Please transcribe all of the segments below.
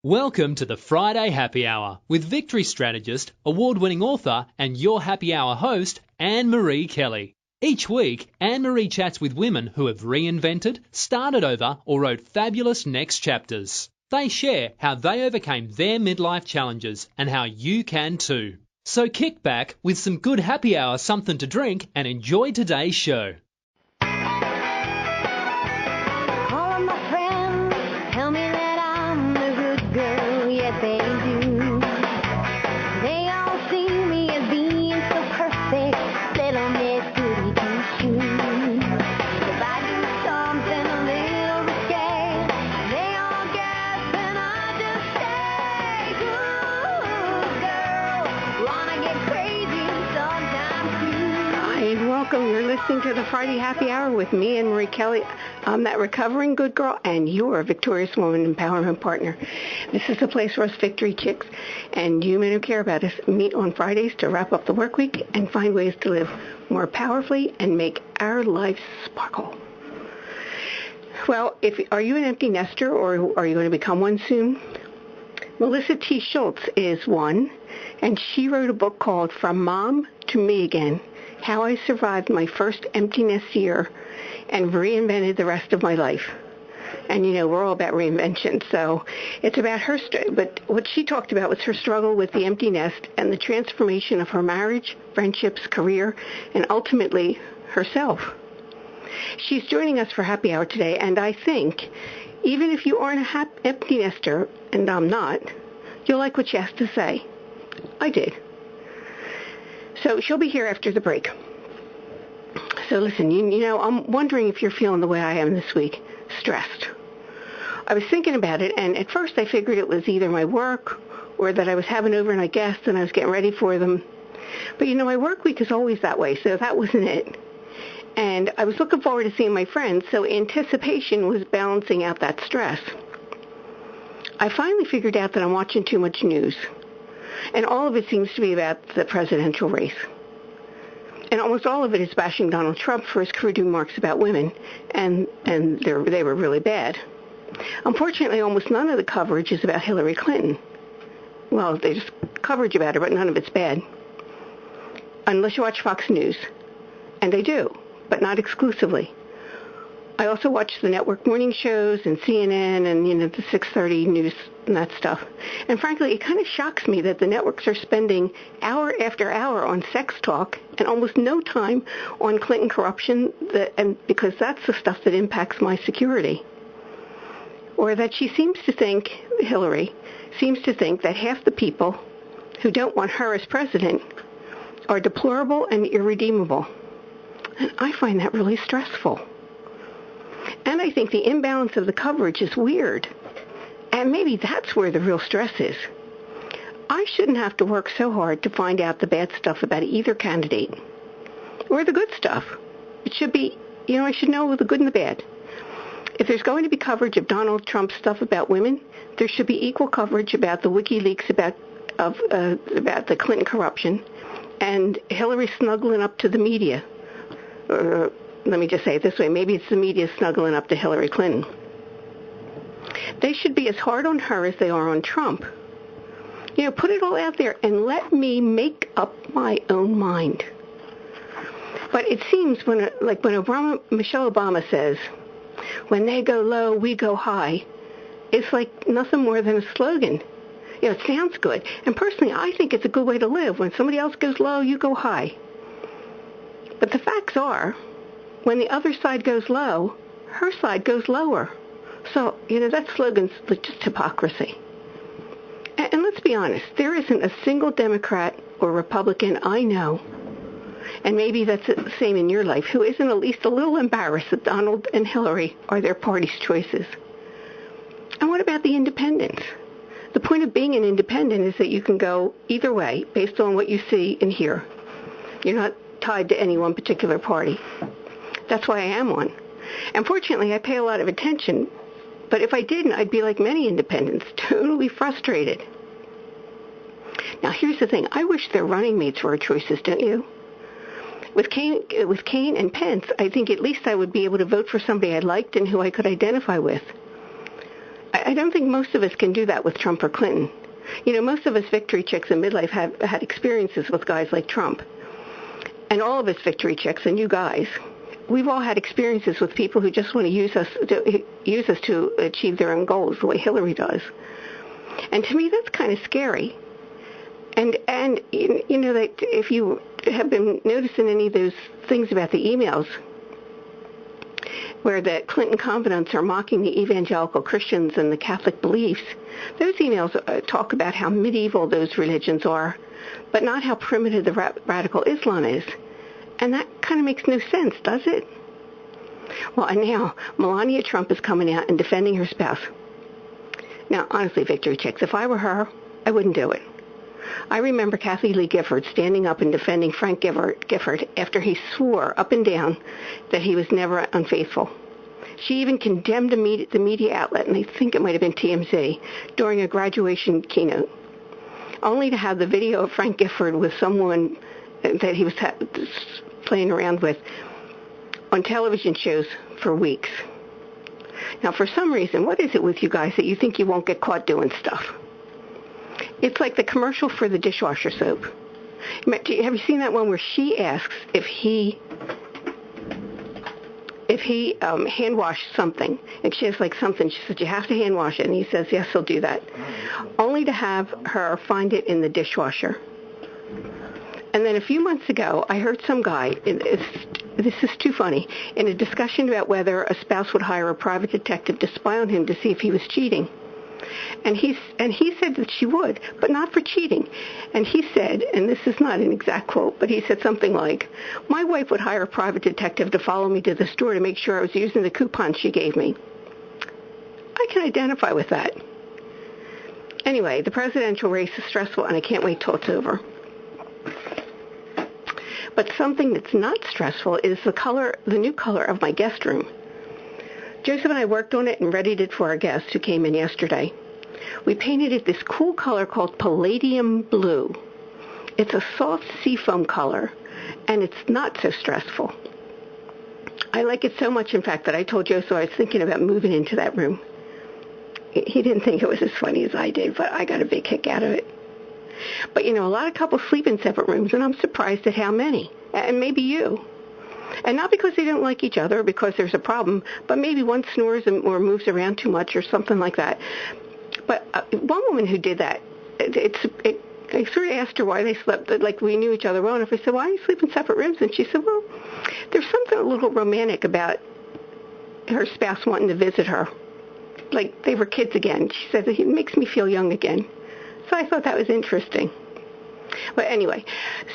Welcome to the Friday Happy Hour with victory strategist, award-winning author, and your happy hour host, Annmarie Kelly. Each week, Annmarie chats with women who have reinvented, started over, or wrote fabulous next chapters. They share how they overcame their midlife challenges and how you can too. So kick back with some good happy hour something to drink and enjoy today's show. Welcome. You're listening to the Friday Happy Hour with me, Annmarie Kelly. I'm that recovering good girl and your victorious woman empowerment partner. This is the place where us victory chicks and you men who care about us meet on Fridays to wrap up the work week and find ways to live more powerfully and make our lives sparkle. Well, are you an empty nester or are you going to become one soon? Melissa T. Schultz is one, and she wrote a book called From Mom to Me Again: How I Survived My First Empty Nest Year and Reinvented the Rest of My Life. And, we're all about reinvention, so it's about her but what she talked about was her struggle with the empty nest and the transformation of her marriage, friendships, career, and ultimately herself. She's joining us for Happy Hour today, and I think even if you aren't an empty nester, and I'm not, you'll like what she has to say. I did. So she'll be here after the break. So listen, I'm wondering if you're feeling the way I am this week, stressed. I was thinking about it, and at first I figured it was either my work or that I was having overnight guests and I was getting ready for them. But my work week is always that way, so that wasn't it. And I was looking forward to seeing my friends, so anticipation was balancing out that stress. I finally figured out that I'm watching too much news. And all of it seems to be about the presidential race. And almost all of it is bashing Donald Trump for his crude remarks about women, and they were really bad. Unfortunately, almost none of the coverage is about Hillary Clinton. Well, there's coverage about her, but none of it's bad. Unless you watch Fox News. And they do, but not exclusively. I also watch the network morning shows and CNN and, the 6:30 news and that stuff. And frankly, it kind of shocks me that the networks are spending hour after hour on sex talk and almost no time on Clinton corruption, and because that's the stuff that impacts my security. Or that Hillary seems to think that half the people who don't want her as president are deplorable and irredeemable. And I find that really stressful. And I think the imbalance of the coverage is weird. And maybe that's where the real stress is. I shouldn't have to work so hard to find out the bad stuff about either candidate. Or the good stuff. It should be, I should know the good and the bad. If there's going to be coverage of Donald Trump's stuff about women, there should be equal coverage about the WikiLeaks about the Clinton corruption and Hillary snuggling up to the media. Let me just say it this way, maybe it's the media snuggling up to Hillary Clinton. They should be as hard on her as they are on Trump. Put it all out there and let me make up my own mind. But it seems when Michelle Obama says, when they go low, we go high, it's like nothing more than a slogan. It sounds good. And personally, I think it's a good way to live. When somebody else goes low, you go high. But the facts are, when the other side goes low, her side goes lower. So, that slogan's just hypocrisy. And let's be honest, there isn't a single Democrat or Republican I know, and maybe that's the same in your life, who isn't at least a little embarrassed that Donald and Hillary are their party's choices. And what about the independents? The point of being an independent is that you can go either way based on what you see and hear. You're not tied to any one particular party. That's why I am one. And fortunately, I pay a lot of attention. But if I didn't, I'd be like many independents, totally frustrated. Now, here's the thing. I wish their running mates were our choices, don't you? With Kaine and Pence, I think at least I would be able to vote for somebody I liked and who I could identify with. I don't think most of us can do that with Trump or Clinton. Most of us victory chicks in midlife have had experiences with guys like Trump. And all of us victory chicks, and you guys, we've all had experiences with people who just want to use us to achieve their own goals, the way Hillary does. And to me, that's kind of scary. And that if you have been noticing any of those things about the emails where the Clinton confidants are mocking the evangelical Christians and the Catholic beliefs, those emails talk about how medieval those religions are, but not how primitive the radical Islam is. And that kind of makes no sense, does it? Well, and now Melania Trump is coming out and defending her spouse. Now, honestly, victory chicks, if I were her, I wouldn't do it. I remember Kathy Lee Gifford standing up and defending Frank Gifford after he swore up and down that he was never unfaithful. She even condemned the media outlet, and I think it might have been TMZ, during a graduation keynote, only to have the video of Frank Gifford with someone that he was playing around with on television shows for weeks. Now, for some reason, what is it with you guys that you think you won't get caught doing stuff? It's like the commercial for the dishwasher soap. Have you seen that one where she asks if he hand washed something, and she has like something, she says, you have to hand wash it, and he says, yes, he'll do that, only to have her find it in the dishwasher. And then a few months ago, I heard some guy, this is too funny, in a discussion about whether a spouse would hire a private detective to spy on him to see if he was cheating. And he said that she would, but not for cheating. And he said, and this is not an exact quote, but he said something like, my wife would hire a private detective to follow me to the store to make sure I was using the coupons she gave me. I can identify with that. Anyway, the presidential race is stressful, and I can't wait till it's over. But something that's not stressful is the new color of my guest room. Joseph and I worked on it and readied it for our guests who came in yesterday. We painted it this cool color called palladium blue. It's a soft seafoam color, and it's not so stressful. I like it so much, in fact, that I told Joseph I was thinking about moving into that room. He didn't think it was as funny as I did, but I got a big kick out of it. But, a lot of couples sleep in separate rooms, and I'm surprised at how many, and maybe you. And not because they don't like each other or because there's a problem, but maybe one snores or moves around too much or something like that. But one woman who did that, I sort of asked her why they slept, like we knew each other well enough. I said, why do you sleep in separate rooms? And she said, well, there's something a little romantic about her spouse wanting to visit her. Like they were kids again. She said, it makes me feel young again. So I thought that was interesting. But anyway,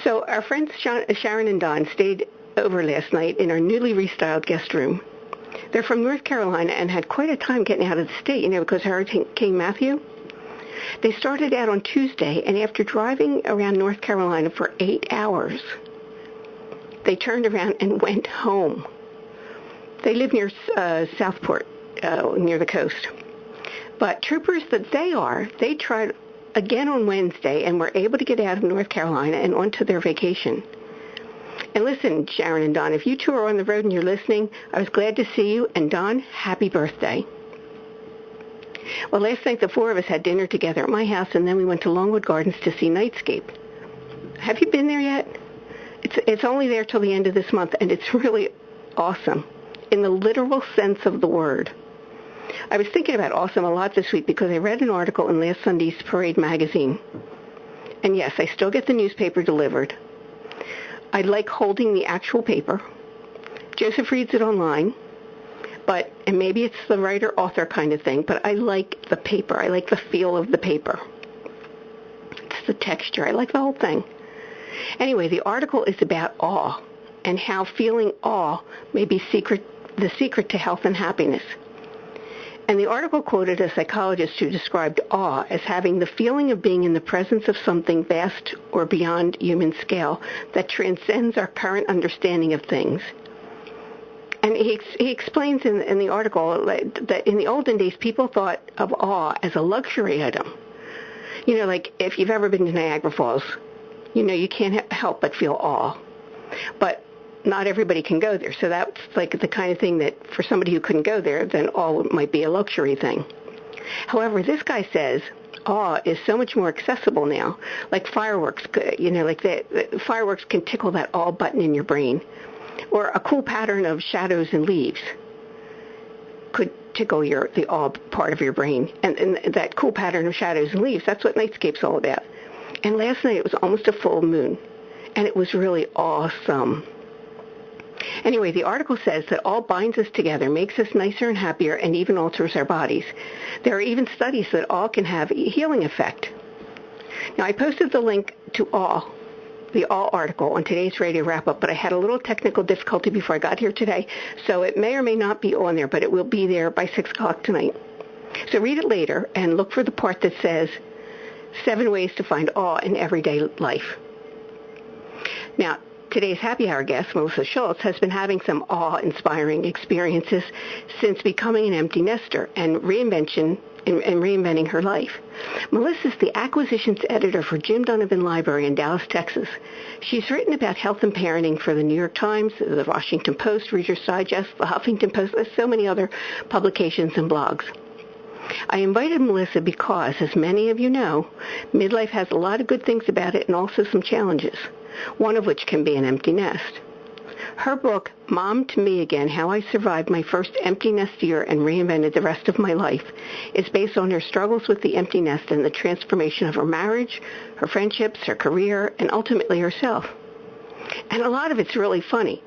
so our friends Sharon and Don stayed over last night in our newly restyled guest room. They're from North Carolina and had quite a time getting out of the state, because Hurricane Matthew. They started out on Tuesday, and after driving around North Carolina for 8 hours, they turned around and went home. They live near Southport, near the coast. But troopers that they tried again on Wednesday and were able to get out of North Carolina and onto their vacation. And listen, Sharon and Don, if you two are on the road and you're listening, I was glad to see you. And Don, happy birthday. Well, last night the four of us had dinner together at my house, and then we went to Longwood Gardens to see Nightscape. Have you been there yet? It's only there till the end of this month, and it's really awesome in the literal sense of the word. I was thinking about awesome a lot this week because I read an article in last Sunday's Parade magazine. And yes, I still get the newspaper delivered. I like holding the actual paper. Joseph reads it online, and maybe it's the writer-author kind of thing, but I like the paper. I like the feel of the paper. It's the texture. I like the whole thing. Anyway, the article is about awe and how feeling awe may be the secret to health and happiness. And the article quoted a psychologist who described awe as having the feeling of being in the presence of something vast or beyond human scale that transcends our current understanding of things. And he explains in the article that in the olden days, people thought of awe as a luxury item. Like if you've ever been to Niagara Falls, you can't help but feel awe. But not everybody can go there. So that's like the kind of thing that for somebody who couldn't go there, then awe might be a luxury thing. However, this guy says awe is so much more accessible now. Like fireworks, like the fireworks can tickle that awe button in your brain. Or a cool pattern of shadows and leaves could tickle the awe part of your brain. And that cool pattern of shadows and leaves, that's what Nightscape's all about. And last night it was almost a full moon, and it was really awesome. Anyway, the article says that awe binds us together, makes us nicer and happier, and even alters our bodies. There are even studies that awe can have a healing effect. Now, I posted the link to the awe article on today's radio wrap-up, but I had a little technical difficulty before I got here today, so it may or may not be on there, but it will be there by 6 o'clock tonight. So read it later and look for the part that says 7 ways to find awe in everyday life. Now, today's happy hour guest, Melissa Schultz, has been having some awe-inspiring experiences since becoming an empty nester and reinventing her life. Melissa's the acquisitions editor for Jim Donovan Library in Dallas, Texas. She's written about health and parenting for the New York Times, the Washington Post, Reader's Digest, the Huffington Post, so many other publications and blogs. I invited Melissa because, as many of you know, midlife has a lot of good things about it and also some challenges, one of which can be an empty nest. Her book, Mom to Me Again, How I Survived My First Empty Nest Year and Reinvented the Rest of My Life, is based on her struggles with the empty nest and the transformation of her marriage, her friendships, her career, and ultimately herself. And a lot of it's really funny.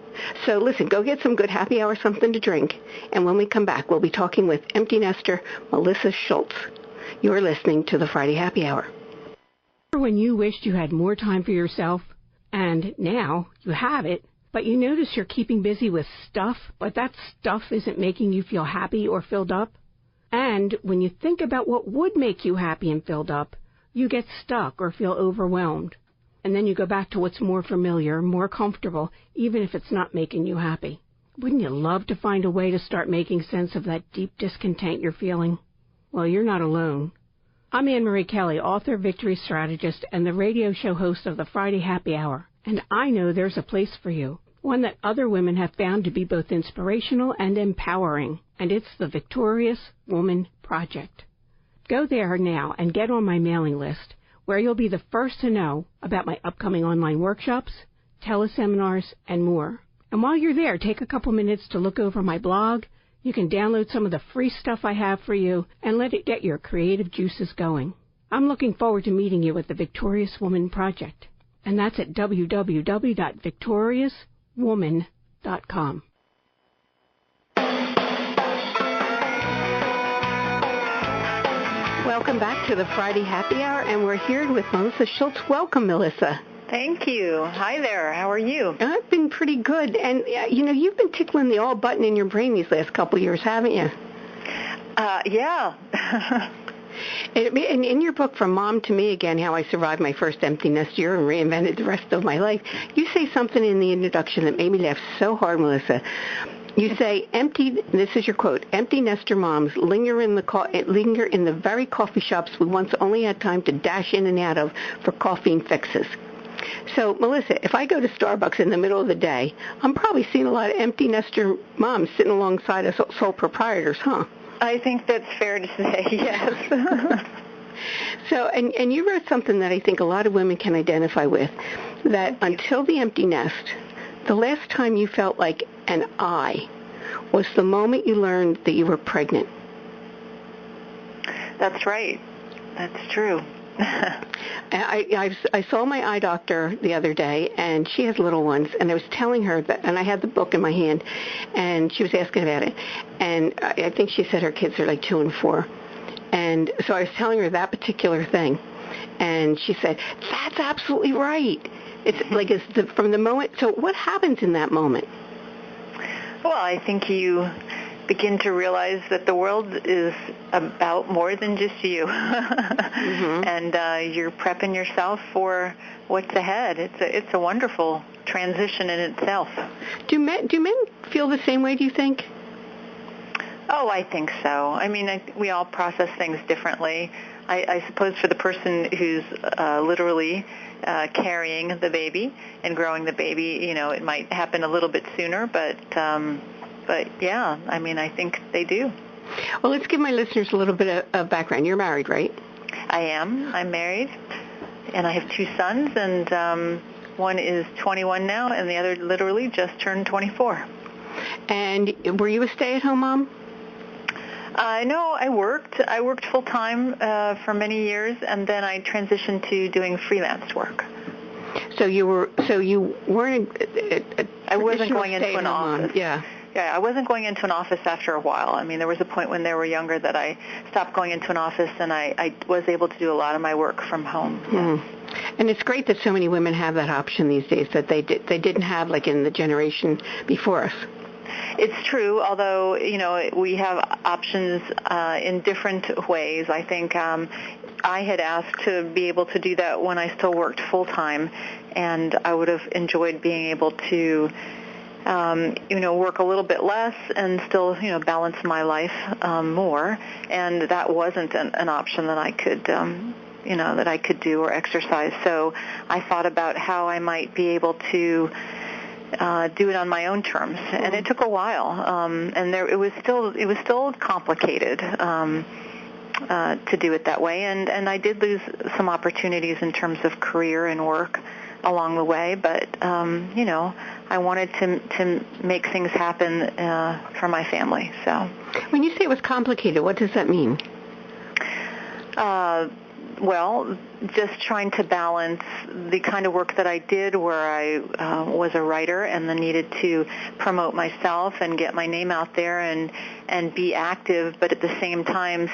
So listen, go get some good happy hour something to drink, and when we come back, we'll be talking with empty nester Melissa Schultz. You're listening to the Friday Happy Hour. When you wished you had more time for yourself, and now you have it, but you notice you're keeping busy with stuff, but that stuff isn't making you feel happy or filled up? And when you think about what would make you happy and filled up, you get stuck or feel overwhelmed. And then you go back to what's more familiar, more comfortable, even if it's not making you happy. Wouldn't you love to find a way to start making sense of that deep discontent you're feeling? Well, you're not alone. I'm Annmarie Kelly, author, victory strategist, and the radio show host of the Friday Happy Hour. And I know there's a place for you, one that other women have found to be both inspirational and empowering, and it's the Victorious Woman Project. Go there now and get on my mailing list, where you'll be the first to know about my upcoming online workshops, teleseminars, and more. And while you're there, take a couple minutes to look over my blog. You can download some of the free stuff I have for you and let it get your creative juices going. I'm looking forward to meeting you at the Victorious Woman Project. And that's at www.victoriouswoman.com. Welcome back to the Friday Happy Hour, and we're here with Melissa Schultz. Welcome, Melissa. Thank you. Hi there. How are you? I've been pretty good. And, you've been tickling the all button in your brain these last couple of years, haven't you? Yeah. And in your book, From Mom to Me Again, How I Survived My First Empty Nest Year and Reinvented the Rest of My Life, you say something in the introduction that made me laugh so hard, Melissa. You say, this is your quote, empty nester moms linger in the very coffee shops we once only had time to dash in and out of for caffeine fixes. So, Melissa, if I go to Starbucks in the middle of the day, I'm probably seeing a lot of empty nester moms sitting alongside us sole proprietors, huh? I think that's fair to say, yes. So, and you wrote something that I think a lot of women can identify with, that until the empty nest, the last time you felt like an I was the moment you learned that you were pregnant. That's right. That's true. I saw my eye doctor the other day, and she has little ones, and I was telling her that, and I had the book in my hand, and she was asking about it, and I think she said her kids are like 2 and 4, and so I was telling her that particular thing, and she said, that's absolutely right. It's like from the moment. So what happens in that moment? Well, I think you begin to realize that the world is about more than just you. Mm-hmm. And you're prepping yourself for what's ahead. It's a wonderful transition in itself. Do men feel the same way, do you think? Oh, I think so. I mean, we all process things differently. I suppose for the person who's literally carrying the baby and growing the baby, it might happen a little bit sooner, but yeah, I mean, I think they do. Well, let's give my listeners a little bit of background. You're married, right? I am. I'm married, and I have 2 sons, and one is 21 now, and the other literally just turned 24. And were you a stay-at-home mom? No, I worked. I worked full-time for many years, and then I transitioned to doing freelance work. So you weren't I wasn't going into an office. Yeah, I wasn't going into an office after a while. I mean, there was a point when they were younger that I stopped going into an office, and I was able to do a lot of my work from home. Mm. And it's great that so many women have that option these days that they didn't have, like, in the generation before us. It's true, although, we have options in different ways. I think I had asked to be able to do that when I still worked full-time, and I would have enjoyed being able to, work a little bit less and still, balance my life more. And that wasn't an option that I could, that I could do or exercise. So I thought about how I might be able to do it on my own terms, and it took a while. And it was still complicated to do it that way, and I did lose some opportunities in terms of career and work along the way. But I wanted to make things happen for my family. So, when you say it was complicated, what does that mean? Well, just trying to balance the kind of work that I did where I was a writer and then needed to promote myself and get my name out there and be active, but at the same time,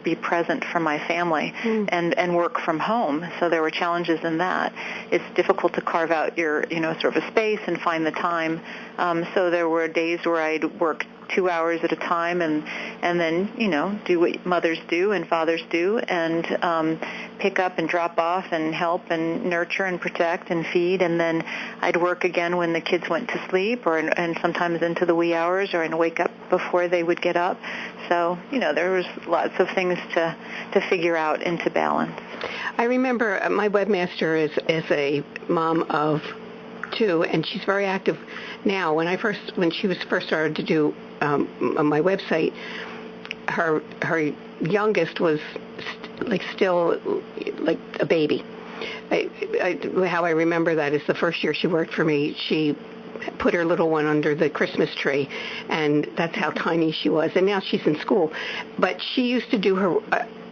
be present for my family and work from home. So there were challenges in that. It's difficult to carve out your, sort of a space and find the time. So there were days where I'd work 2 hours at a time and then, do what mothers do and fathers do and pick up and drop off and help and nurture and protect and feed. And then I'd work again when the kids went to sleep and sometimes into the wee hours or I'd wake up before they would get up. So, there was lots of things to figure out and to balance. I remember my webmaster is a mom of 2, and she's very active now. When she was first started to do on my website, her youngest was still like a baby. How I remember that is the first year she worked for me, she put her little one under the Christmas tree, and that's how tiny she was. And now she's in school. But she used to do her,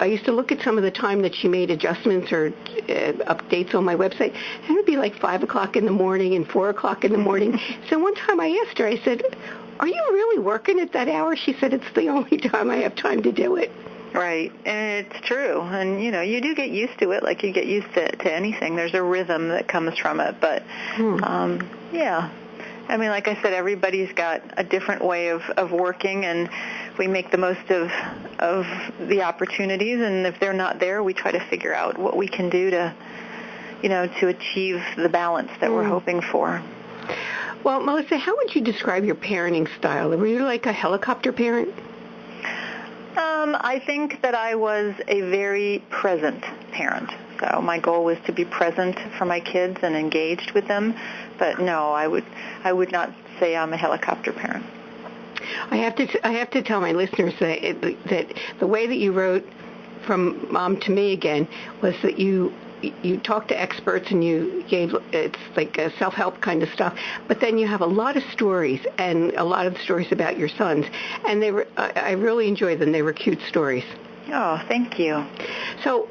I used to look at some of the time that she made adjustments or updates on my website, and it would be like 5 o'clock in the morning and 4 o'clock in the morning. So one time I asked her, I said, "Are you really working at that hour?" She said, "It's the only time I have time to do it." Right, and it's true. And, you do get used to it like you get used to anything. There's a rhythm that comes from it. But, yeah. I mean, like I said, everybody's got a different way of working, and we make the most of the opportunities. And if they're not there, we try to figure out what we can do to achieve the balance that we're hoping for. Well, Melissa, how would you describe your parenting style? Were you like a helicopter parent? I think that I was a very present parent. So my goal was to be present for my kids and engaged with them. But no, I would not say I'm a helicopter parent. I have to tell my listeners that the way that you wrote from Mom to Me again was that you talked to experts and you gave, it's like a self-help kind of stuff, but then you have a lot of stories and a lot of stories about your sons, and I really enjoyed them. They were cute stories. Oh, thank you. So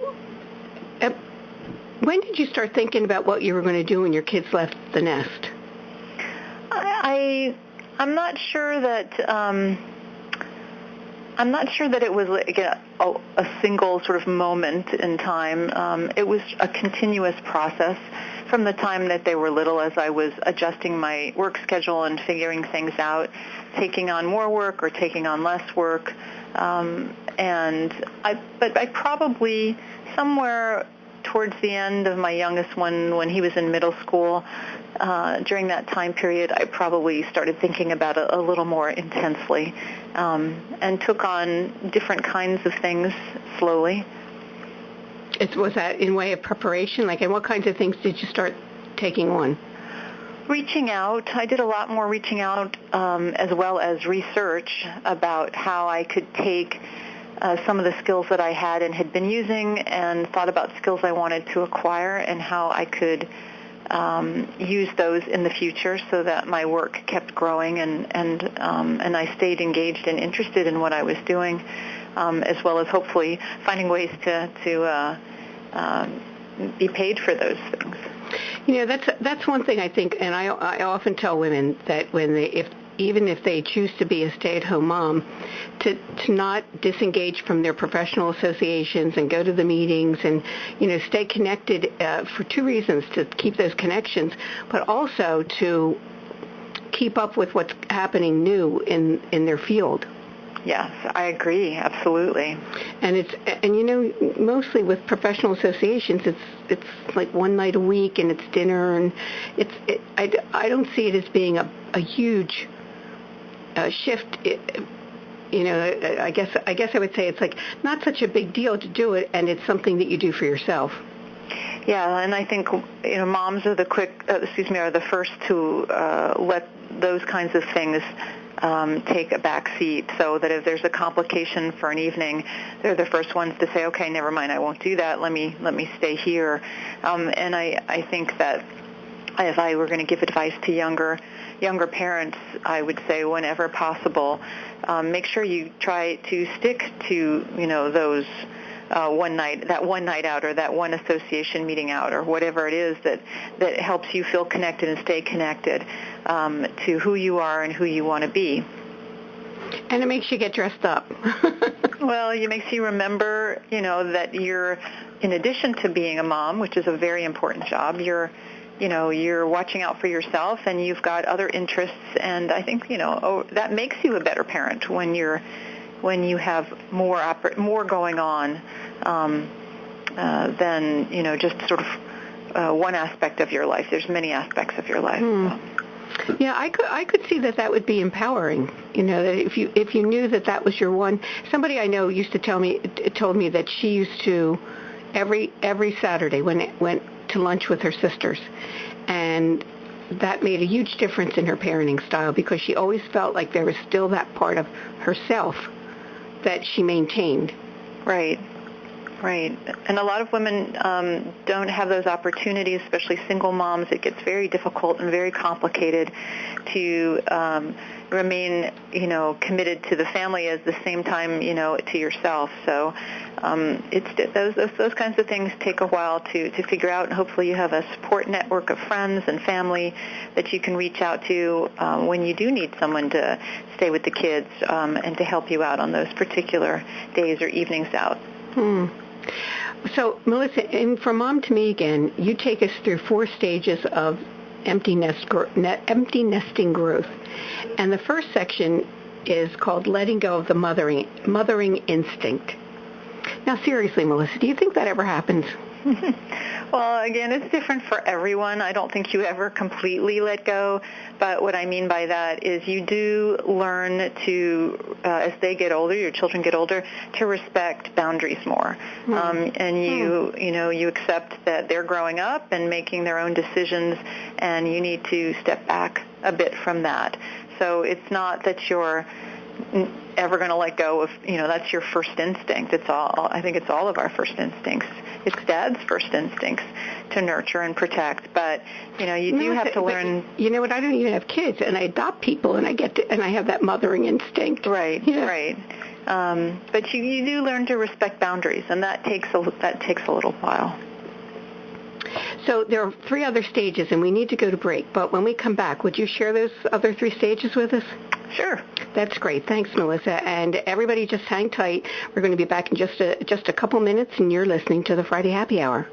when did you start thinking about what you were going to do when your kids left the nest? I'm not sure that it was like a single sort of moment in time. It was a continuous process from the time that they were little, as I was adjusting my work schedule and figuring things out, taking on more work or taking on less work. But I probably somewhere towards the end of my youngest one, when he was in middle school, during that time period, I probably started thinking about it a little more intensely, and took on different kinds of things slowly. Was that in way of preparation? And what kinds of things did you start taking on? Reaching out. I did a lot more reaching out as well as research about how I could take some of the skills that I had and had been using and thought about skills I wanted to acquire and how I could use those in the future so that my work kept growing and I stayed engaged and interested in what I was doing, as well as hopefully finding ways to be paid for those things. That's one thing I think, and I often tell women that even if they choose to be a stay-at-home mom, to not disengage from their professional associations and go to the meetings and stay connected for two reasons: to keep those connections, but also to keep up with what's happening new in their field. Yes, I agree, absolutely. And mostly with professional associations, it's like one night a week, and it's dinner, and I don't see it as being a huge shift. I guess I would say it's like not such a big deal to do it, and it's something that you do for yourself. Yeah, and I think moms are the first to let those kinds of things take a back seat, so that if there's a complication for an evening, they're the first ones to say, okay, never mind, I won't do that. Let me stay here. And I think that if I were going to give advice to younger parents, I would say whenever possible, make sure you try to stick to those one night out, or that one association meeting out, or whatever it is that helps you feel connected and stay connected to who you are and who you want to be. And it makes you get dressed up. Well, it makes you remember, that you're, in addition to being a mom, which is a very important job, you're watching out for yourself, and you've got other interests, and I think, that makes you a better parent when you have more going on than just sort of one aspect of your life. There's many aspects of your life. So. Yeah, I could see that would be empowering. That if you knew that was your one. Somebody I know used to told me that she used to every Saturday went to lunch with her sisters, and that made a huge difference in her parenting style, because she always felt like there was still that part of herself that she maintained. Right. And a lot of women don't have those opportunities, especially single moms. It gets very difficult and very complicated to remain, committed to the family at the same time, to yourself. So it's those kinds of things take a while to figure out, and hopefully you have a support network of friends and family that you can reach out to when you do need someone to stay with the kids and to help you out on those particular days or evenings out. So, Melissa, and from Mom to Me Again, you take us through 4 stages of empty nesting growth. And the first section is called Letting Go of the Mothering Instinct. Now, seriously, Melissa, do you think that ever happens? Well, again, it's different for everyone. I don't think you ever completely let go, but what I mean by that is you do learn to, as they get older, your children get older, to respect boundaries more. And you accept that they're growing up and making their own decisions, and you need to step back a bit from that. So it's not that you're ever going to let go of, that's your first instinct. I think it's all of our first instincts. It's Dad's first instincts to nurture and protect, but you do have to learn. You know what? I don't even have kids, and I adopt people, and I have that mothering instinct. Right, yeah. Right. But you do learn to respect boundaries, and that takes a little while. So there are 3 other stages, and we need to go to break. But when we come back, would you share those other 3 stages with us? Sure. That's great. Thanks, Melissa. And everybody just hang tight. We're going to be back in just a couple minutes, and you're listening to the Friday Happy Hour.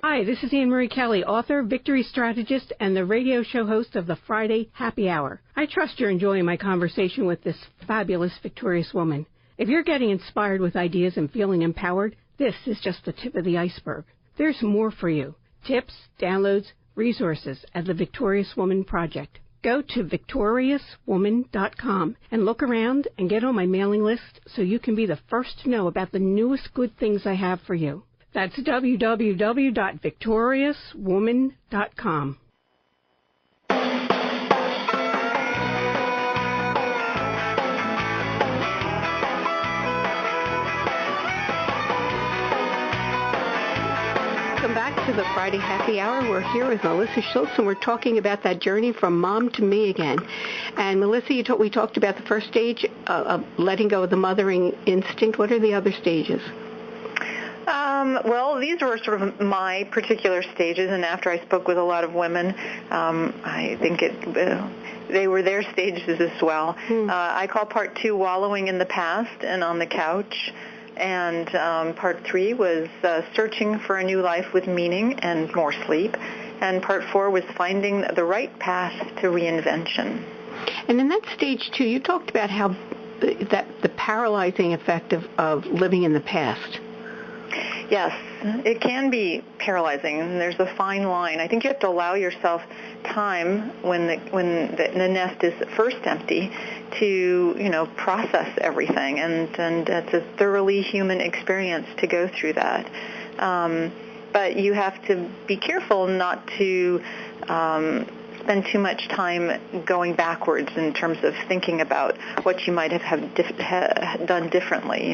Hi, this is Annmarie Kelly, author, victory strategist, and the radio show host of the Friday Happy Hour. I trust you're enjoying my conversation with this fabulous, victorious woman. If you're getting inspired with ideas and feeling empowered, this is just the tip of the iceberg. There's more for you. Tips, downloads, resources at the Victorious Woman Project. Go to victoriouswoman.com and look around and get on my mailing list so you can be the first to know about the newest good things I have for you. That's www.victoriouswoman.com. Welcome back to the Friday Happy Hour. We're here with Melissa Schultz, and we're talking about that journey from mom to me again. And Melissa, we talked about the first stage of letting go of the mothering instinct. What are the other stages? Well, these were sort of my particular stages, and after I spoke with a lot of women, I think they were their stages as well. I call part 2 wallowing in the past and on the couch. And part 3 was searching for a new life with meaning and more sleep. And part 4 was finding the right path to reinvention. And in that stage 2, you talked about how the paralyzing effect of living in the past. Yes, it can be paralyzing, and there's a fine line. I think you have to allow yourself time when the nest is first empty to process everything, and it's a thoroughly human experience to go through that. But you have to be careful not to spend too much time going backwards in terms of thinking about what you might have done differently.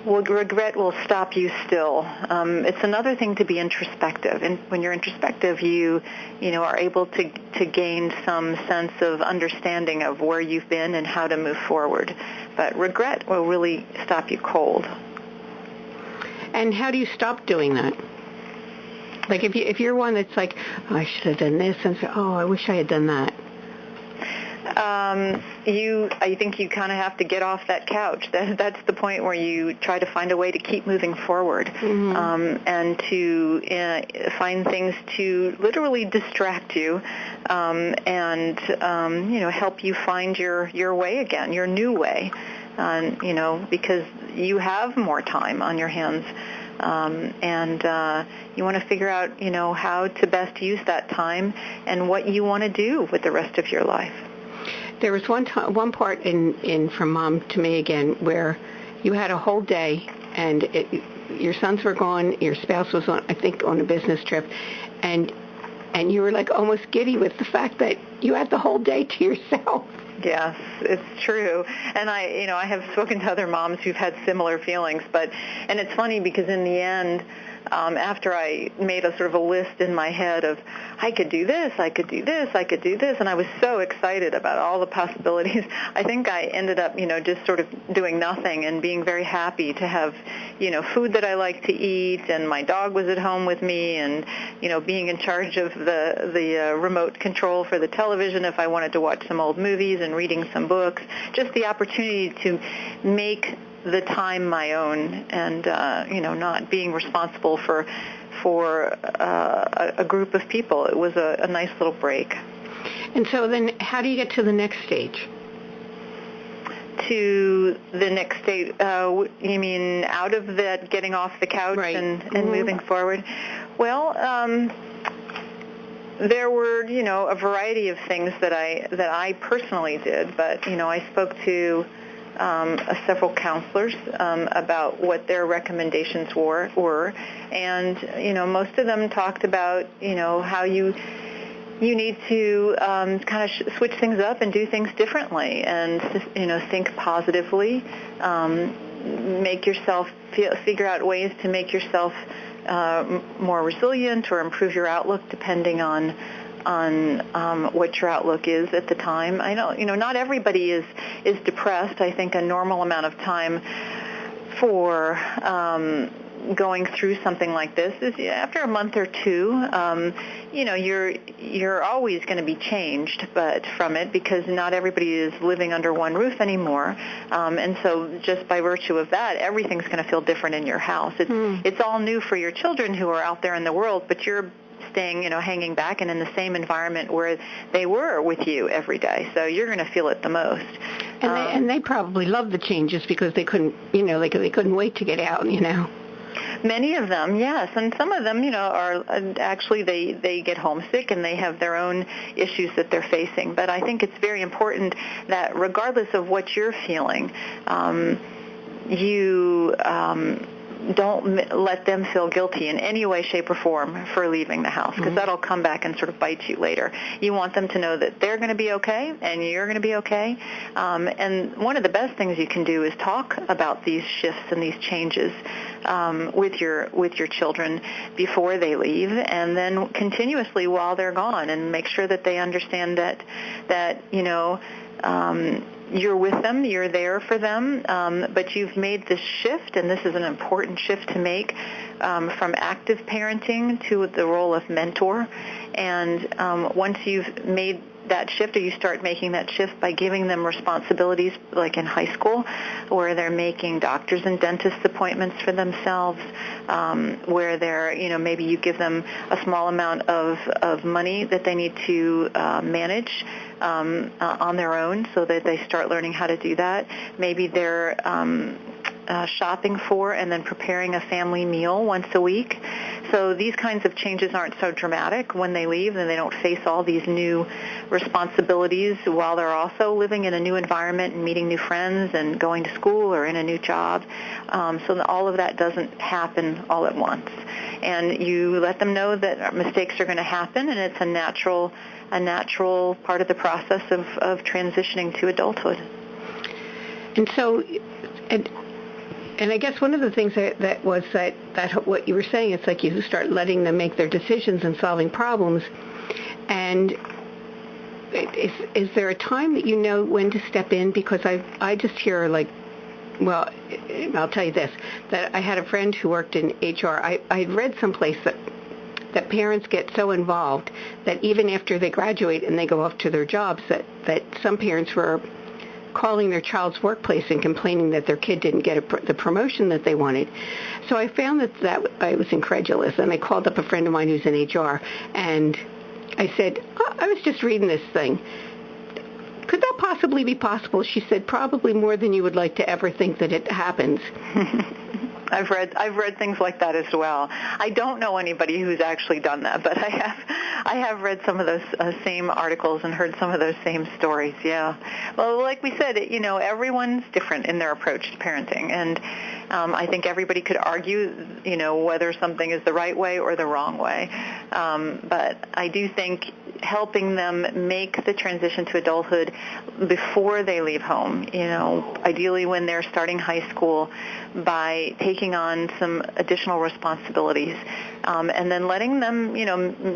Regret will stop you still. It's another thing to be introspective, and when you're introspective, you are able to gain some sense of understanding of where you've been and how to move forward. But regret will really stop you cold. And how do you stop doing that? Like if you're one that's like, oh, I should have done this, and say, oh, I wish I had done that. I think you kind of have to get off that couch. That's the point where you try to find a way to keep moving forward, and to find things to literally distract you, and help you find your way again, your new way, because you have more time on your hands. And you want to figure out, how to best use that time and what you want to do with the rest of your life. There was one part in From Mom to Me Again where you had a whole day, and your sons were gone, your spouse was on a business trip, and you were like almost giddy with the fact that you had the whole day to yourself. Yes, it's true. And I have spoken to other moms who've had similar feelings, and it's funny because in the end, after I made a sort of a list in my head of I could do this, I could do this, I could do this, and I was so excited about all the possibilities, I think I ended up, just sort of doing nothing and being very happy to have, food that I like to eat, and my dog was at home with me, and, being in charge of the remote control for the television if I wanted to watch some old movies and reading some books, just the opportunity to make the time my own, and not being responsible for a group of people. It was a nice little break. And so then how do you get to the next stage? To the next stage, you mean out of that, getting off the couch, right, and moving forward? Well, there were, a variety of things that I personally did, but, I spoke to several counselors about what their recommendations were, and most of them talked about how you need to kind of switch things up and do things differently, and think positively, make yourself figure out ways to make yourself more resilient or improve your outlook depending on what your outlook is at the time. I know, not everybody is depressed. I think a normal amount of time for going through something like this is after a month or two, you're always going to be changed from it, because not everybody is living under one roof anymore. And so just by virtue of that, everything's going to feel different in your house. It's all new for your children who are out there in the world, but you're staying, hanging back and in the same environment where they were with you every day. So you're going to feel it the most. And they probably love the changes because they couldn't, they couldn't wait to get out, Many of them, yes, and some of them, are actually they get homesick and they have their own issues that they're facing. But I think it's very important that regardless of what you're feeling, you don't let them feel guilty in any way, shape, or form for leaving the house, because that'll come back and sort of bite you later. You want them to know that they're going to be okay and you're going to be okay. And one of the best things you can do is talk about these shifts and these changes with your children before they leave, and then continuously while they're gone, and make sure that they understand that you're with them, you're there for them, but you've made this shift, and this is an important shift to make, from active parenting to the role of mentor. And once you've made that shift, or you start making that shift by giving them responsibilities, like in high school, where they're making doctor's and dentist appointments for themselves, where they're, maybe you give them a small amount of money that they need to manage on their own, so that they start learning how to do that. Maybe they're shopping for and then preparing a family meal once a week. So these kinds of changes aren't so dramatic when they leave, and they don't face all these new responsibilities while they're also living in a new environment and meeting new friends and going to school or in a new job. So all of that doesn't happen all at once. And you let them know that mistakes are going to happen, and it's a natural part of the process of transitioning to adulthood. And so, and I guess one of the things that what you were saying, it's like you start letting them make their decisions and solving problems. And is there a time that you know when to step in? Because I just hear well, I'll tell you this, that I had a friend who worked in HR. I read someplace that parents get so involved that even after they graduate and they go off to their jobs, that some parents were calling their child's workplace and complaining that their kid didn't get the promotion that they wanted. So I found that I was incredulous, and I called up a friend of mine who's in HR, and I said, I was just reading this thing. Could that possibly be possible? She said, probably more than you would like to ever think that it happens. I've read things like that as well. I don't know anybody who's actually done that, but I have read some of those same articles and heard some of those same stories. Yeah. Well, like we said, everyone's different in their approach to parenting, and I think everybody could argue, whether something is the right way or the wrong way. But I do think helping them make the transition to adulthood before they leave home, ideally when they're starting high school, by taking on some additional responsibilities, and then letting them,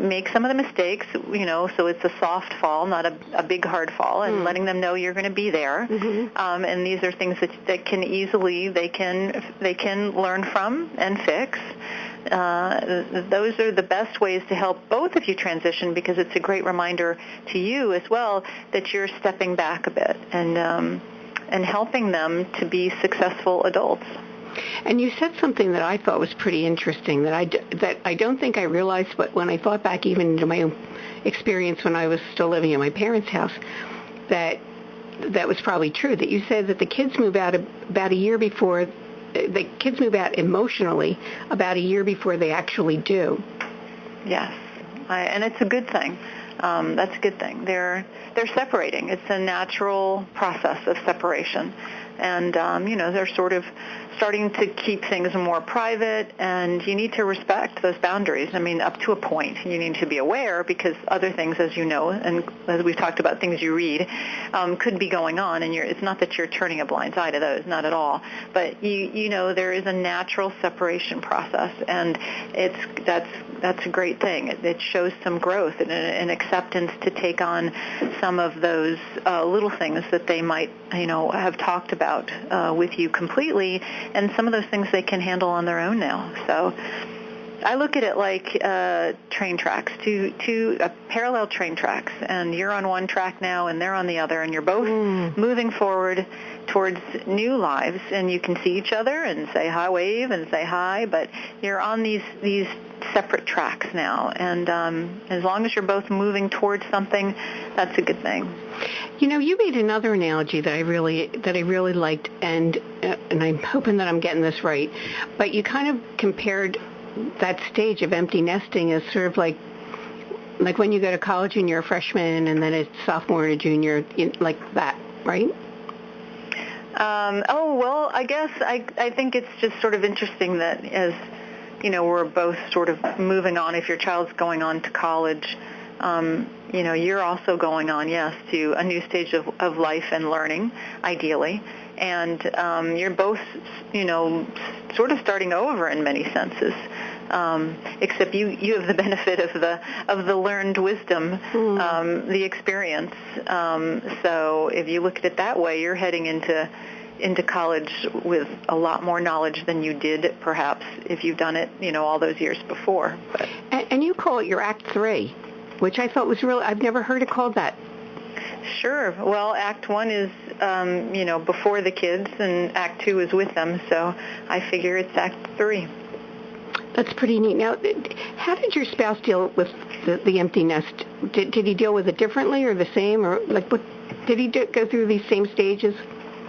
make some of the mistakes, so it's a soft fall, not a big hard fall, and letting them know you're going to be there. Mm-hmm. And these are things that can easily, they can learn from and fix. Those are the best ways to help both of you transition, because it's a great reminder to you as well that you're stepping back a bit and helping them to be successful adults. And you said something that I thought was pretty interesting that I don't think I realized, but when I thought back even into my own experience when I was still living in my parents' house, that was probably true. That you said that the kids move out about a year before. The kids move out emotionally about a year before they actually do. Yes, and it's a good thing. That's a good thing. They're separating. It's a natural process of separation. And, they're sort of starting to keep things more private, and you need to respect those boundaries. I mean, up to a point. You need to be aware, because other things, as you know, and as we've talked about, things you read, could be going on, and it's not that you're turning a blind eye to those, not at all. But, there is a natural separation process, and that's a great thing. It shows some growth and an acceptance to take on some of those little things that they might, have talked about with you completely, and some of those things they can handle on their own now. So I look at it like train tracks, two parallel train tracks, and you're on one track now and they're on the other, and you're both moving forward towards new lives, and you can see each other and say hi, wave and say hi, but you're on these separate tracks now, and as long as you're both moving towards something, that's a good thing. You made another analogy that I really liked, and I'm hoping that I'm getting this right, but you kind of compared that stage of empty nesting as sort of like when you go to college and you're a freshman, and then it's sophomore and a junior, like that, right? Well, I guess I think it's just sort of interesting that as, we're both sort of moving on. If your child's going on to college, you're also going on, yes, to a new stage of life and learning, ideally. And you're both, sort of starting over in many senses. Except you have the benefit of the learned wisdom, the experience. So if you look at it that way, you're heading into college with a lot more knowledge than you did, perhaps, if you've done it, all those years before. But. And you call it your Act 3, which I thought was really, I've never heard it called that. Sure. Well, Act 1 is, before the kids, and Act 2 is with them. So I figure it's Act 3. That's pretty neat. Now, how did your spouse deal with the empty nest? Did he deal with it differently or the same? Or what did he go through these same stages?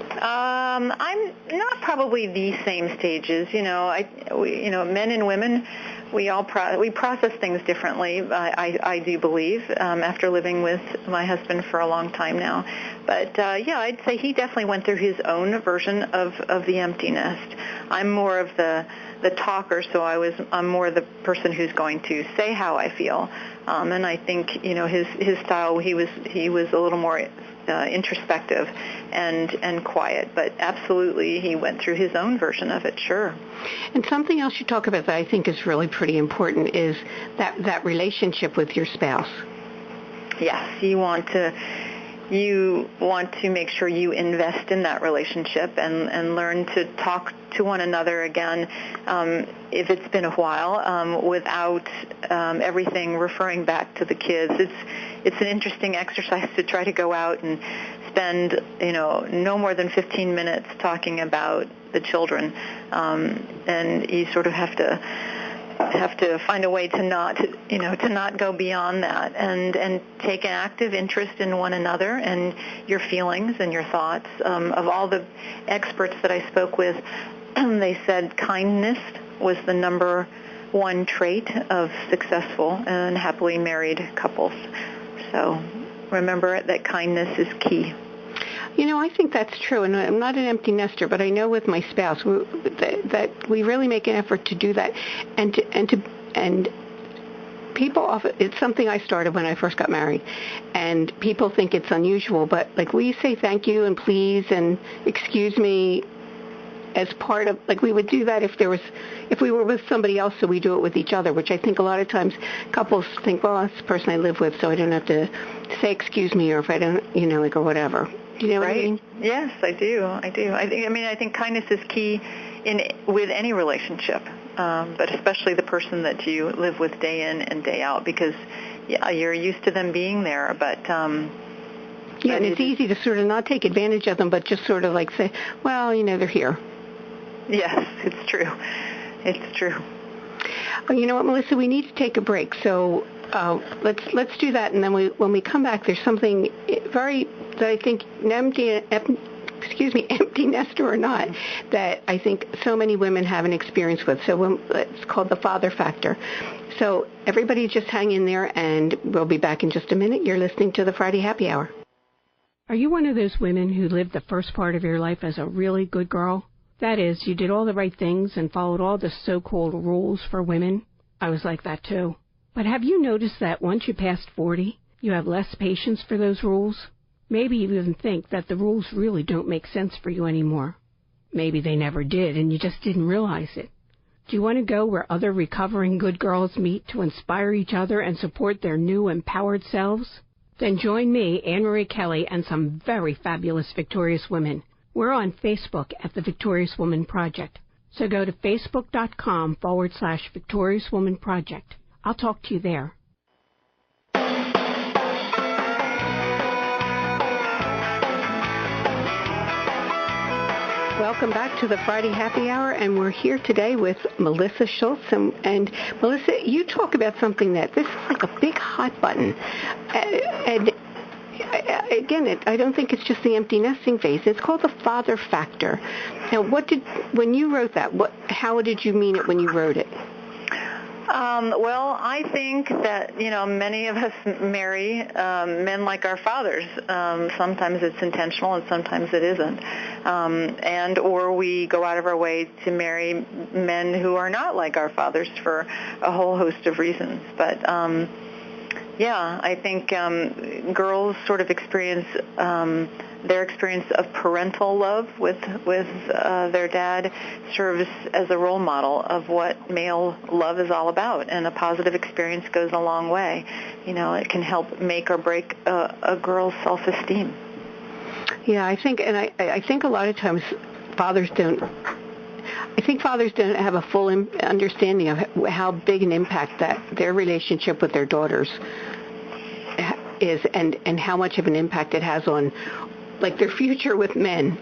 I'm not probably the same stages. Men and women, we process things differently. I do believe after living with my husband for a long time now. But I'd say he definitely went through his own version of the empty nest. I'm more of the talker, so I'm more the person who's going to say how I feel. And I think his style, he was a little more introspective and quiet, but absolutely he went through his own version of it, sure. And something else you talk about that I think is really pretty important is that relationship with your spouse. Yes, you want to make sure you invest in that relationship and learn to talk to one another again if it's been a while without everything referring back to the kids. It's an interesting exercise to try to go out and spend no more than 15 minutes talking about the children, and you sort of have to find a way to not go beyond that and take an active interest in one another and your feelings and your thoughts. Of all the experts that I spoke with, they said kindness was the number one trait of successful and happily married couples. So remember that kindness is key. I think that's true, and I'm not an empty nester, but I know with my spouse that we really make an effort to do that, and people often, it's something I started when I first got married, and people think it's unusual, but we say thank you and please and excuse me as part of, we would do that if we were with somebody else, so we do it with each other, which I think a lot of times couples think, well, that's the person I live with, so I don't have to say excuse me, or if I don't, or whatever. Do you know what I mean? Yes, I do. I think kindness is key with any relationship, but especially the person that you live with day in and day out, because you're used to them being there, but and it's easy to sort of not take advantage of them, but just sort of say, well, they're here. Yes, it's true. It's true. Oh, you know what, Melissa? We need to take a break, so let's do that, and then when we come back, there's something that I think empty nester or not, that I think so many women have an experience with. So it's called the father factor. So everybody just hang in there, and we'll be back in just a minute. You're listening to the Friday Happy Hour. Are you one of those women who lived the first part of your life as a really good girl? That is, you did all the right things and followed all the so-called rules for women? I was like that too. But have you noticed that once you passed 40, you have less patience for those rules? Maybe you even think that the rules really don't make sense for you anymore. Maybe they never did and you just didn't realize it. Do you want to go where other recovering good girls meet to inspire each other and support their new empowered selves? Then join me, Annmarie Kelly, and some very fabulous victorious women. We're on Facebook at the Victorious Woman Project. So go to facebook.com/Victorious Woman Project. I'll talk to you there. Welcome back to the Friday Happy Hour, and we're here today with Melissa Schultz. And Melissa, you talk about something that this is like a big hot button. And again, I don't think it's just the empty nesting phase. It's called the father factor. Now, when you wrote that, how did you mean it when you wrote it? Well, I think that, many of us marry men like our fathers. Sometimes it's intentional and sometimes it isn't. Or we go out of our way to marry men who are not like our fathers for a whole host of reasons. But, I think girls sort of experience their experience of parental love with their dad serves as a role model of what male love is all about, and a positive experience goes a long way. It can help make or break a girl's self-esteem. Yeah, I think a lot of times fathers don't have a full understanding of how big an impact that their relationship with their daughters is, and how much of an impact it has on, like, their future with men.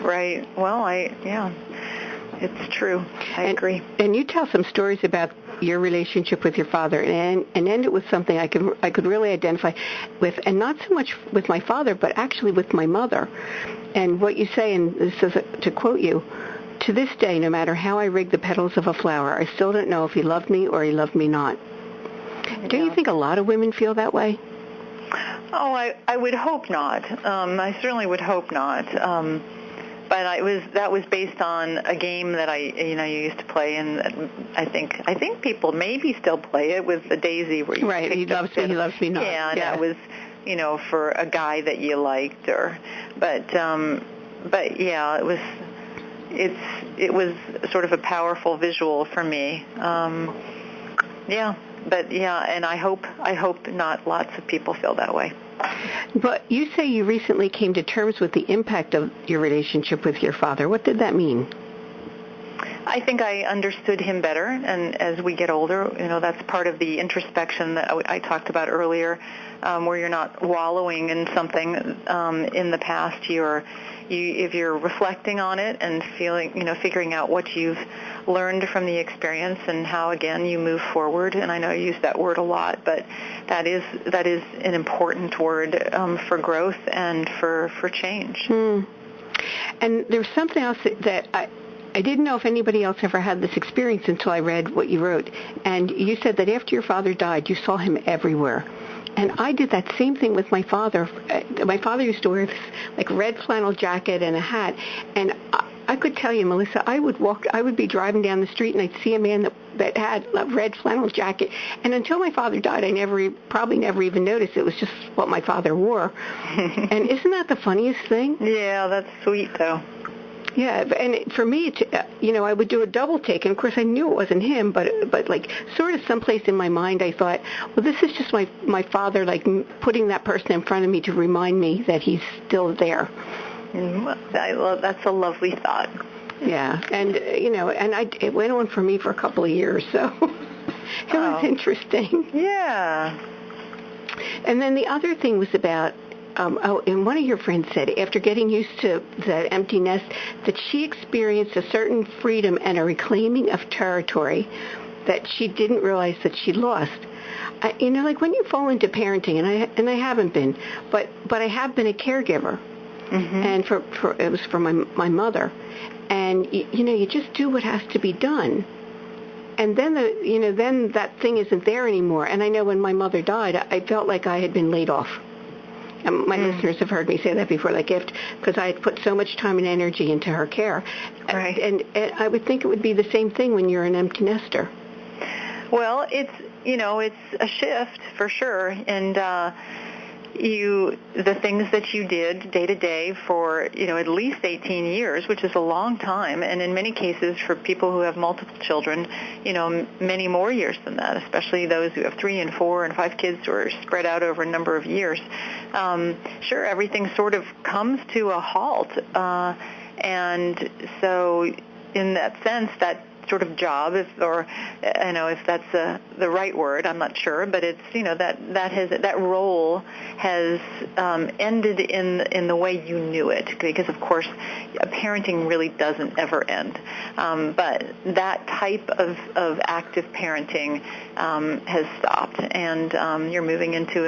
Right. Well, it's true. I agree. And you tell some stories about your relationship with your father, and end it with something I could really identify with, and not so much with my father, but actually with my mother. And what you say, and this is to quote you, "To this day, no matter how I rig the petals of a flower, I still don't know if he loved me or he loved me not." Don't you think a lot of women feel that way? Oh, I would hope not. I certainly would hope not. But that was based on a game that I used to play, and I think people maybe still play it with the daisy, where you right. He loves me, he loves me not. Yeah, and that was for a guy that you liked, but yeah, it was sort of a powerful visual for me. And I hope not lots of people feel that way. But you say you recently came to terms with the impact of your relationship with your father. What did that mean? I think I understood him better, and as we get older, that's part of the introspection that I talked about earlier, where you're not wallowing in something in the past. If you're reflecting on it and figuring out what you've learned from the experience and how, again, you move forward. And I know I use that word a lot, but that is an important word for growth and for change. And there's something else that I didn't know if anybody else ever had this experience until I read what you wrote. And you said that after your father died, you saw him everywhere. And I did that same thing with my father. My father used to wear this like red flannel jacket and a hat. And I could tell you, Melissa, I would be driving down the street and I'd see a man that had a red flannel jacket. And until my father died, I probably never even noticed. It was just what my father wore. And isn't that the funniest thing? Yeah, that's sweet, though. Yeah, and for me, I would do a double take, and of course I knew it wasn't him, but like sort of someplace in my mind I thought, well, this is just my father, like putting that person in front of me to remind me that he's still there. That's a lovely thought. Yeah, and it went on for me for a couple of years, so it was interesting. Yeah. And then the other thing was about. And one of your friends said after getting used to the empty nest that she experienced a certain freedom and a reclaiming of territory that she didn't realize that she lost. Like when you fall into parenting, and I haven't been, but I have been a caregiver, and it was for my mother, and you just do what has to be done. And then then that thing isn't there anymore. And I know when my mother died, I felt like I had been laid off. And my listeners have heard me say that before, because I had put so much time and energy into her care. Right. And I would think it would be the same thing when you're an empty nester. Well, it's a shift for sure. And the things that you did day to day for, at least 18 years, which is a long time, and in many cases for people who have multiple children, many more years than that, especially those who have 3 and 4 and 5 kids who are spread out over a number of years. Sure, everything sort of comes to a halt. And so in that sense, that sort of job, if that's the right word, I'm not sure, but it's that role has ended in the way you knew it, because of course parenting really doesn't ever end, but that type of active parenting has stopped, and you're moving into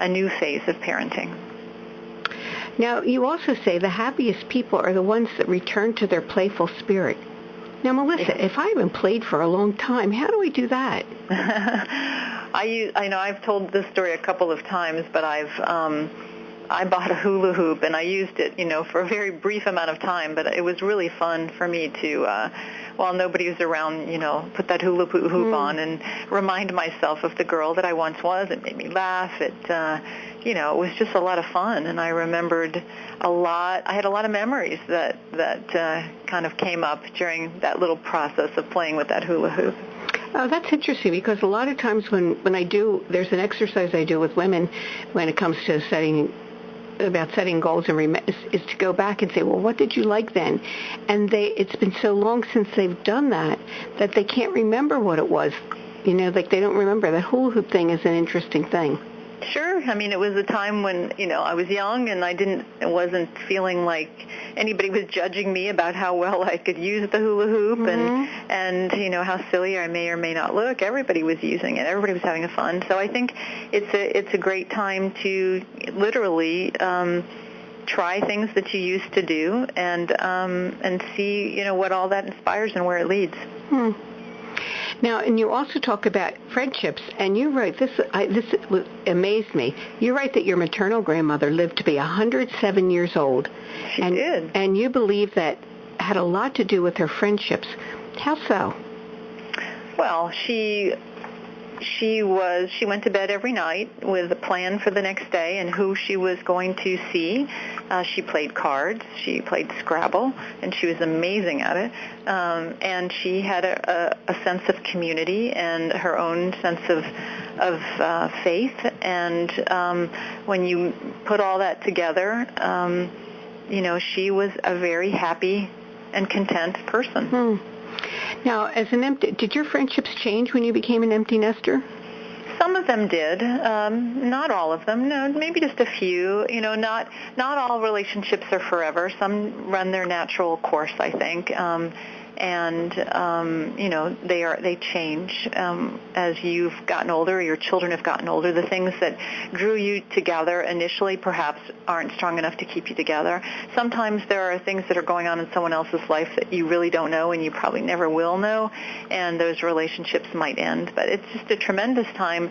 a new phase of parenting. Now, you also say the happiest people are the ones that return to their playful spirit. Now, Melissa, if I haven't played for a long time, how do I do that? I know I've told this story a couple of times, but I bought a hula hoop and I used it, for a very brief amount of time, but it was really fun for me to, while nobody was around, put that hula hoop on and remind myself of the girl that I once was. It made me laugh. It was just a lot of fun, and I remembered a lot. I had a lot of memories that kind of came up during that little process of playing with that hula hoop. Oh, that's interesting, because a lot of times when there's an exercise I do with women when it comes to setting goals is to go back and say, well, what did you like then? And it's been so long since they've done that they can't remember what it was. Like they don't remember. That hula hoop thing is an interesting thing. Sure. I mean, it was a time when, I was young and I wasn't feeling like anybody was judging me about how well I could use the hula hoop and how silly I may or may not look. Everybody was using it. Everybody was having fun. So I think it's a great time to literally try things that you used to do and see, what all that inspires and where it leads. Now, and you also talk about friendships, and you write, this amazed me. You write that your maternal grandmother lived to be 107 years old. She did. And you believe that had a lot to do with her friendships. How so? Well, she went to bed every night with a plan for the next day and who she was going to see. She played cards, she played Scrabble, and she was amazing at it. And she had a sense of community and her own sense of faith. And when you put all that together, she was a very happy and content person. Now, did your friendships change when you became an empty nester? Some of them did, not all of them. No, maybe just a few. Not all relationships are forever. Some run their natural course, I think, and they change as you've gotten older, or your children have gotten older. The things that drew you together initially perhaps aren't strong enough to keep you together. Sometimes there are things that are going on in someone else's life that you really don't know and you probably never will know, and those relationships might end. But it's just a tremendous time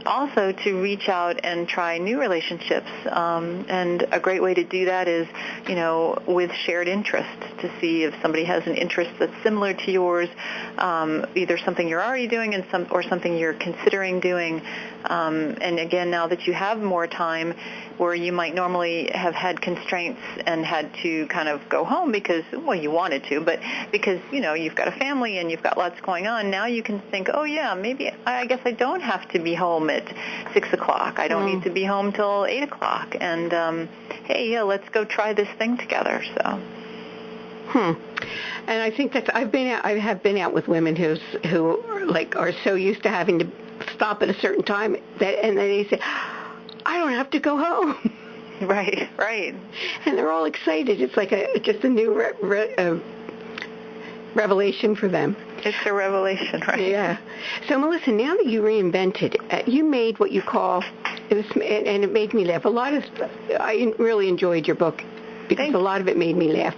also to reach out and try new relationships, and a great way to do that is, with shared interest, to see if somebody has an interest that's similar to yours, either something you're already doing or something you're considering doing. And again, now that you have more time, where you might normally have had constraints and had to kind of go home because, well, you wanted to, but because, you've got a family and you've got lots going on, now you can think, oh, yeah, maybe I guess I don't have to be home at 6 o'clock. I don't need to be home till 8 o'clock. And, hey, yeah, let's go try this thing together. So. And I think that I have been out with women who are so used to having to stop at a certain time and then they say, I don't have to go home. Right. And they're all excited. It's like just a new revelation for them. It's a revelation, right? Yeah. So, Melissa, now that you reinvented, you made what you call, and it made me laugh. I really enjoyed your book because a lot of it made me laugh.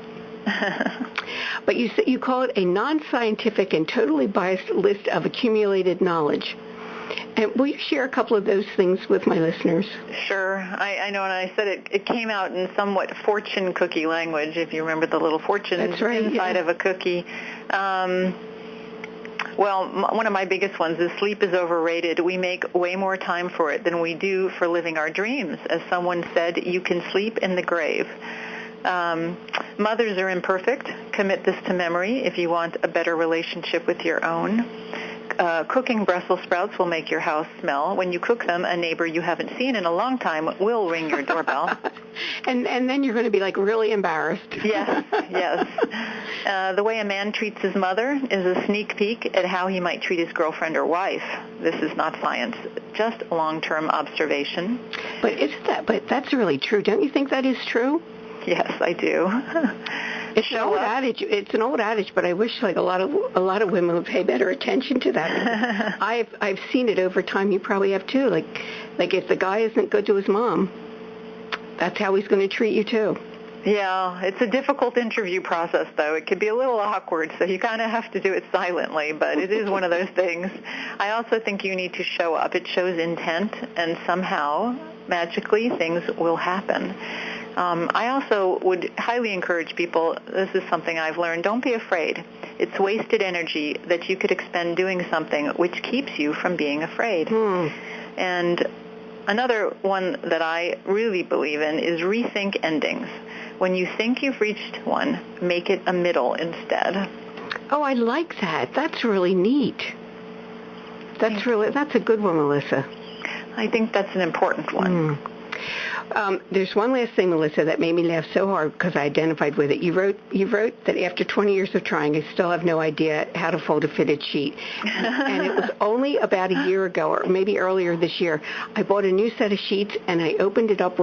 But you call it a non-scientific and totally biased list of accumulated knowledge. And will you share a couple of those things with my listeners? Sure. I know, and I said it came out in somewhat fortune cookie language, if you remember the little fortune inside of a cookie. Well, one of my biggest ones is sleep is overrated. We make way more time for it than we do for living our dreams. As someone said, you can sleep in the grave. Mothers are imperfect. Commit this to memory if you want a better relationship with your own. Cooking Brussels sprouts will make your house smell. When you cook them, a neighbor you haven't seen in a long time will ring your doorbell. and then you're going to be really embarrassed. Yes. The way a man treats his mother is a sneak peek at how he might treat his girlfriend or wife. This is not science, just long-term observation. But that's really true. Don't you think that is true? Yes, I do. It's an old adage. It's an old adage, but I wish a lot of women would pay better attention to that. I've seen it over time. You probably have too. Like if the guy isn't good to his mom, that's how he's going to treat you too. Yeah, it's a difficult interview process, though. It can be a little awkward, so you kind of have to do it silently, but it is one of those things. I also think you need to show up. It shows intent, and somehow, magically, things will happen. I also would highly encourage people, this is something I've learned, don't be afraid. It's wasted energy that you could expend doing something which keeps you from being afraid. And another one that I really believe in is rethink endings. When you think you've reached one, make it a middle instead. Oh, I like that. That's really neat. That's a good one, Melissa. I think that's an important one. There's one last thing, Melissa, that made me laugh so hard because I identified with it. You wrote that after 20 years of trying, I still have no idea how to fold a fitted sheet. And it was only about a year ago, or maybe earlier this year, I bought a new set of sheets and I opened them up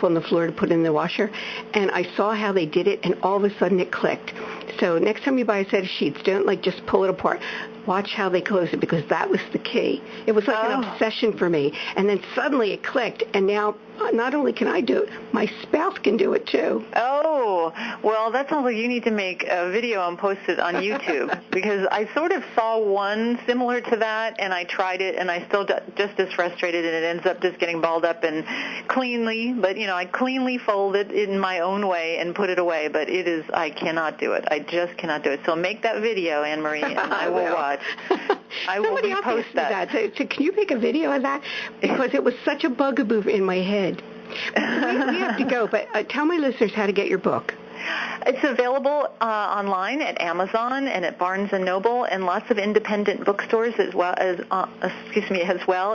on the floor to put in the washer, and I saw how they did it, and all of a sudden it clicked. So next time you buy a set of sheets, don't just pull it apart. Watch how they close it, because that was the key. It was like an obsession for me. And then suddenly it clicked, and now not only can I do it, my spouse can do it too. Oh, well, that sounds like you need to make a video and post it on YouTube, because I sort of saw one similar to that, and I tried it, and I still just as frustrated, and it ends up just getting balled up and cleanly. But, I cleanly fold it in my own way and put it away, but I cannot do it. I just cannot do it. So make that video, Annmarie, and I will watch. I will repost that. So can you make a video of that? Because it was such a bugaboo in my head. We have to go, but tell my listeners how to get your book. It's available online at Amazon and at Barnes & Noble and lots of independent bookstores as well.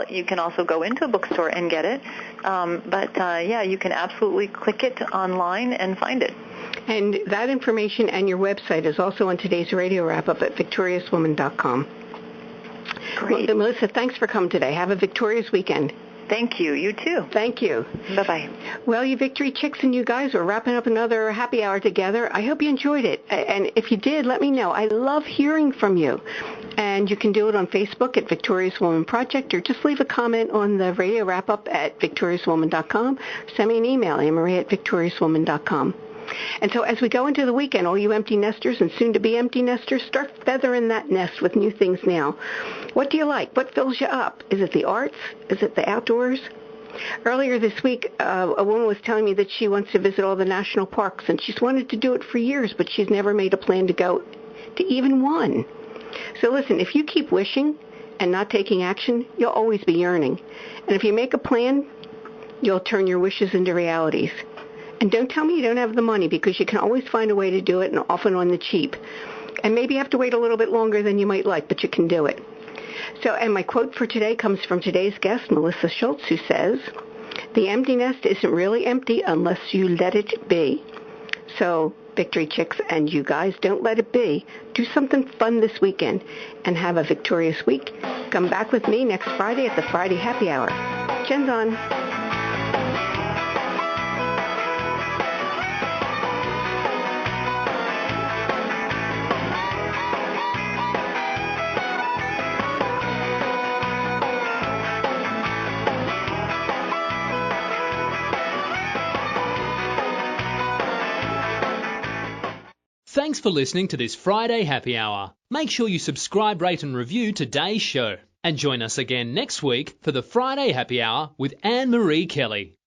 You can also go into a bookstore and get it. You can absolutely click it online and find it. And that information and your website is also on today's radio wrap-up at victoriouswoman.com. Great. Well, Melissa, thanks for coming today. Have a victorious weekend. Thank you. You too. Thank you. Bye-bye. Well, you Victory Chicks and you guys, we're wrapping up another happy hour together. I hope you enjoyed it. And if you did, let me know. I love hearing from you. And you can do it on Facebook at Victorious Woman Project, or just leave a comment on the radio wrap-up at victoriouswoman.com. Send me an email, Annmarie at victoriouswoman.com. And so as we go into the weekend, all you empty nesters and soon-to-be empty nesters, start feathering that nest with new things now. What do you like? What fills you up? Is it the arts? Is it the outdoors? Earlier this week, a woman was telling me that she wants to visit all the national parks, and she's wanted to do it for years, but she's never made a plan to go to even one. So listen, if you keep wishing and not taking action, you'll always be yearning. And if you make a plan, you'll turn your wishes into realities. And don't tell me you don't have the money, because you can always find a way to do it, and often on the cheap. And maybe you have to wait a little bit longer than you might like, but you can do it. So, and my quote for today comes from today's guest, Melissa Schultz, who says, "The empty nest isn't really empty unless you let it be." So, Victory Chicks and you guys, don't let it be. Do something fun this weekend and have a victorious week. Come back with me next Friday at the Friday Happy Hour. Jen's on. Thanks for listening to this Friday Happy Hour. Make sure you subscribe, rate and review today's show. And join us again next week for the Friday Happy Hour with Annmarie Kelly.